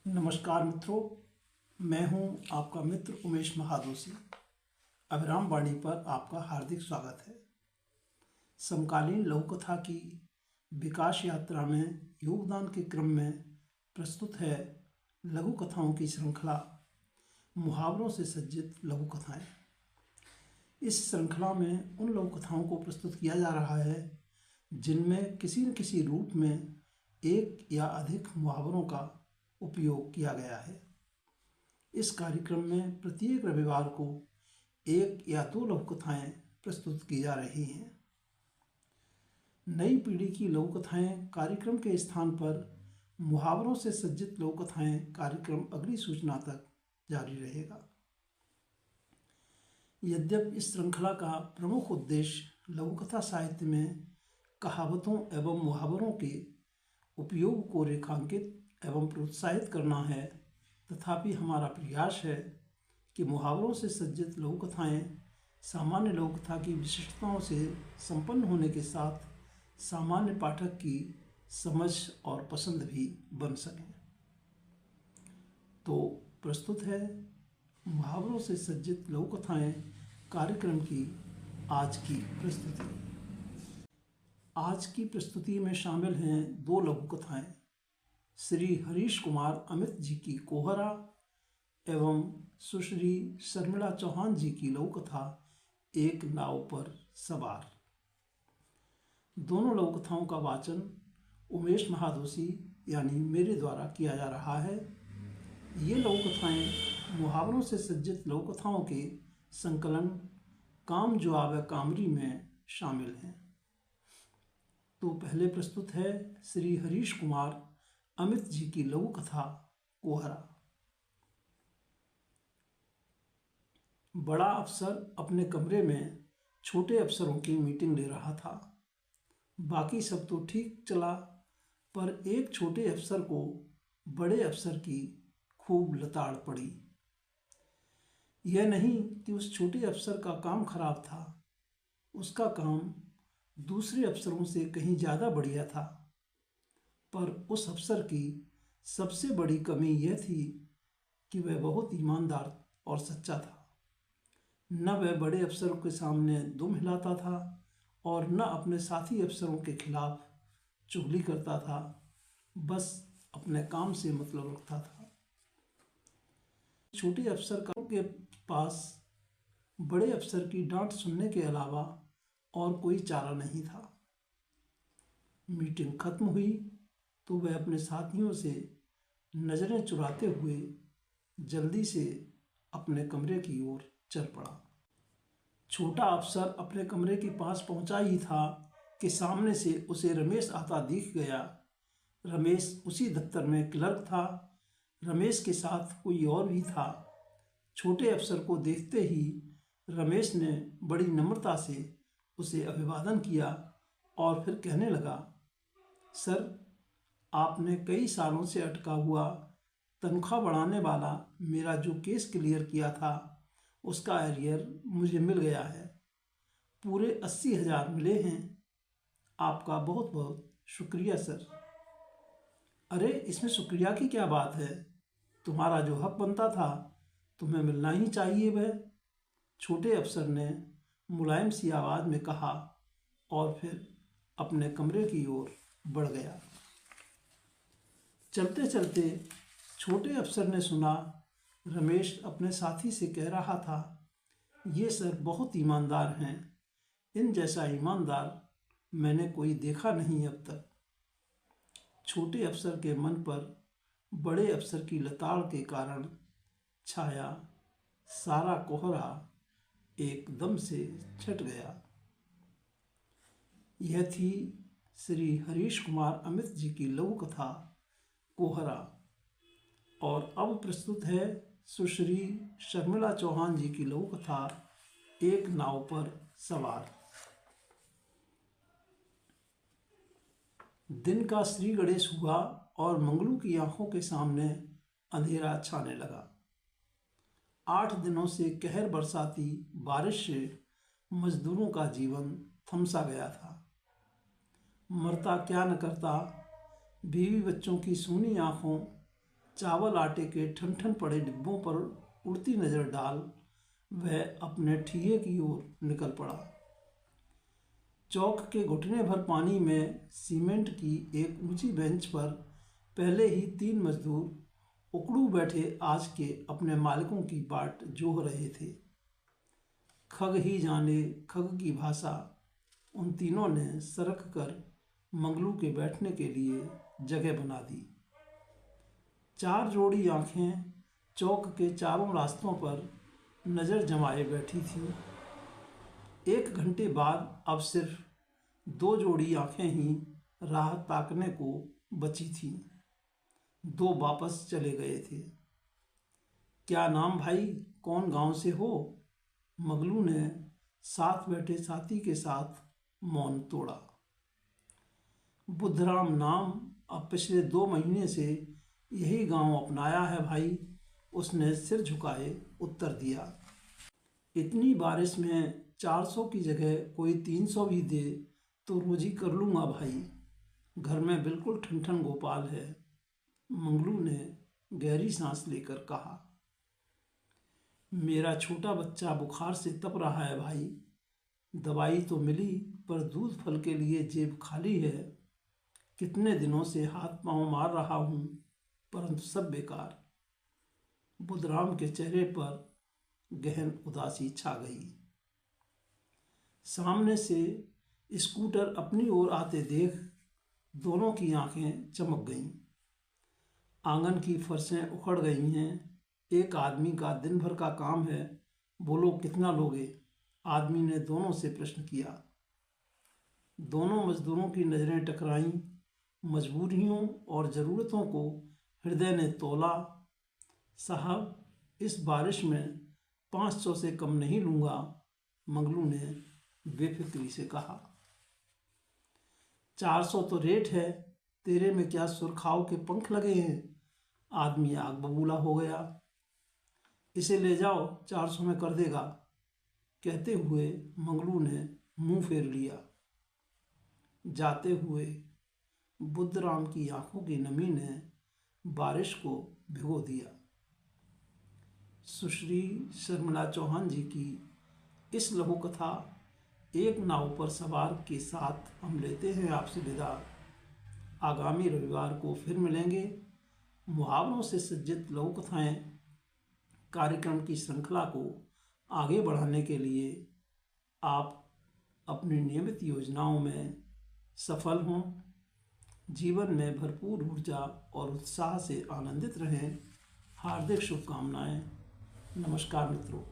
नमस्कार मित्रों, मैं हूं आपका मित्र उमेश महादोशी। अभिराम वाणी पर आपका हार्दिक स्वागत है। समकालीन लघु कथा की विकास यात्रा में योगदान के क्रम में प्रस्तुत है लघु कथाओं की श्रृंखला मुहावरों से सज्जित लघु कथाएं। इस श्रृंखला में उन लघु कथाओं को प्रस्तुत किया जा रहा है जिनमें किसी न किसी रूप में एक या अधिक मुहावरों का उपयोग किया गया है। इस कार्यक्रम में प्रत्येक रविवार को एक या दो लघु कथाएं प्रस्तुत की जा रही हैं। नई पीढ़ी की लघु कथाएं कार्यक्रम के स्थान पर मुहावरों से सज्जित लघु कथाएं कार्यक्रम अगली सूचना तक जारी रहेगा। यद्यपि इस श्रृंखला का प्रमुख उद्देश्य लघु कथा साहित्य में कहावतों एवं मुहावरों के उपयोग को रेखांकित एवं प्रोत्साहित करना है, तथापि हमारा प्रयास है कि मुहावरों से सज्जित लघु कथाएं सामान्य लघु कथा की विशिष्टताओं से संपन्न होने के साथ सामान्य पाठक की समझ और पसंद भी बन सकें। तो प्रस्तुत है मुहावरों से सज्जित लघु कथाएं कार्यक्रम की आज की प्रस्तुति। आज की प्रस्तुति में शामिल हैं दो लघु कथाएं, श्री हरीश कुमार अमित जी की कोहरा एवं सुश्री शर्मिला चौहान जी की लघु कथा एक नाव पर सवार। दोनों लघु कथाओं का वाचन उमेश महादोशी यानी मेरे द्वारा किया जा रहा है। ये लघु कथाएं मुहावरों से सज्जित लघु कथाओं के संकलन काम जो आवे कामरी में शामिल हैं। तो पहले प्रस्तुत है श्री हरीश कुमार अमित जी की लघु कथा कोहरा। बड़ा अफसर अपने कमरे में छोटे अफसरों की मीटिंग ले रहा था। बाकी सब तो ठीक चला, पर एक छोटे अफसर को बड़े अफसर की खूब लताड़ पड़ी। यह नहीं कि उस छोटे अफसर का काम खराब था, उसका काम दूसरे अफसरों से कहीं ज़्यादा बढ़िया था, पर उस अफसर की सबसे बड़ी कमी यह थी कि वह बहुत ईमानदार और सच्चा था। न वह बड़े अफसरों के सामने दुम हिलाता था और न अपने साथी अफसरों के खिलाफ चुगली करता था, बस अपने काम से मतलब रखता था। छोटे अफसर के पास बड़े अफसर की डांट सुनने के अलावा और कोई चारा नहीं था। मीटिंग खत्म हुई तो वह अपने साथियों से नज़रें चुराते हुए जल्दी से अपने कमरे की ओर चल पड़ा। छोटा अफसर अपने कमरे के पास पहुंचा ही था कि सामने से उसे रमेश आता दिख गया। रमेश उसी दफ्तर में क्लर्क था। रमेश के साथ कोई और भी था। छोटे अफसर को देखते ही रमेश ने बड़ी नम्रता से उसे अभिवादन किया और फिर कहने लगा, सर, आपने कई सालों से अटका हुआ तनख्वाह बढ़ाने वाला मेरा जो केस क्लियर किया था उसका एरियर मुझे मिल गया है। पूरे 80,000 मिले हैं। आपका बहुत बहुत शुक्रिया सर। अरे, इसमें शुक्रिया की क्या बात है? तुम्हारा जो हक बनता था तुम्हें मिलना ही चाहिए वह, छोटे अफसर ने मुलायम सी आवाज़ में कहा और फिर अपने कमरे की ओर बढ़ गया। चलते चलते छोटे अफसर ने सुना रमेश अपने साथी से कह रहा था, ये सर बहुत ईमानदार हैं। इन जैसा ईमानदार मैंने कोई देखा नहीं अब तक। छोटे अफसर के मन पर बड़े अफसर की लताड़ के कारण छाया सारा कोहरा एकदम से छट गया। यह थी श्री हरीश कुमार अमित जी की लघु कथा कोहरा। और अब प्रस्तुत है सुश्री शर्मिला चौहान जी की लघु कथा एक नाव पर सवार। दिन का श्री गणेश हुआ और मंगलू की आंखों के सामने अंधेरा छाने लगा। 8 दिनों से कहर बरसाती बारिश से मजदूरों का जीवन थमसा गया था। मरता क्या न करता, बीवी बच्चों की सूनी आँखों चावल आटे के ठन ठन पड़े डिब्बों पर उड़ती नजर डाल वह अपने ठिये की ओर निकल पड़ा। चौक के घुटने भर पानी में सीमेंट की एक ऊंची बेंच पर पहले ही 3 मजदूर उकड़ू बैठे आज के अपने मालिकों की बाट जोह रहे थे। खग ही जाने खग की भाषा उन तीनों ने सरक कर मंगलू के बैठने के लिए जगह बना दी। 4 जोड़ी आंखें चौक के चारों रास्तों पर नज़र जमाए बैठी थीं। 1 घंटे बाद अब सिर्फ 2 जोड़ी आंखें ही राह ताकने को बची थीं। 2 वापस चले गए थे। क्या नाम भाई, कौन गांव से हो? मंगलू ने साथ बैठे साथी के साथ मौन तोड़ा। बुद्धराम नाम, अब पिछले 2 महीने से यही गांव अपनाया है भाई, उसने सिर झुकाए उत्तर दिया। इतनी बारिश में 400 की जगह कोई 300 भी दे तो रोजी कर लूँगा भाई, घर में बिल्कुल ठन गोपाल है, मंगलू ने गहरी सांस लेकर कहा। मेरा छोटा बच्चा बुखार से तप रहा है भाई, दवाई तो मिली पर दूध फल के लिए जेब खाली है। कितने दिनों से हाथ पांव मार रहा हूँ परंतु सब बेकार। बुद्धराम के चेहरे पर गहन उदासी छा गई। सामने से स्कूटर अपनी ओर आते देख दोनों की आंखें चमक गईं। आंगन की फर्शें उखड़ गई हैं। एक आदमी का दिन भर का काम है, बोलो कितना लोगे? आदमी ने दोनों से प्रश्न किया। दोनों मजदूरों की नज़रें टकराईं। मजबूरियों और ज़रूरतों को हृदय ने तोला। साहब, इस बारिश में 500 से कम नहीं लूँगा, मंगलू ने बेफिक्री से कहा। 400 तो रेट है, तेरे में क्या सुरखाव के पंख लगे हैं? आदमी आग बबूला हो गया। इसे ले जाओ, 400 में कर देगा, कहते हुए मंगलू ने मुंह फेर लिया। जाते हुए बुद्धराम की आंखों की नमी ने बारिश को भिगो दिया। सुश्री शर्मिला चौहान जी की इस लघु कथा एक नाव पर सवार के साथ हम लेते हैं आपसे विदा। आगामी रविवार को फिर मिलेंगे। मुहावरों से सज्जित लघु कथाएँ कार्यक्रम की श्रृंखला को आगे बढ़ाने के लिए आप अपनी नियमित योजनाओं में सफल हों, जीवन में भरपूर ऊर्जा और उत्साह से आनंदित रहें। हार्दिक शुभकामनाएं। नमस्कार मित्रों।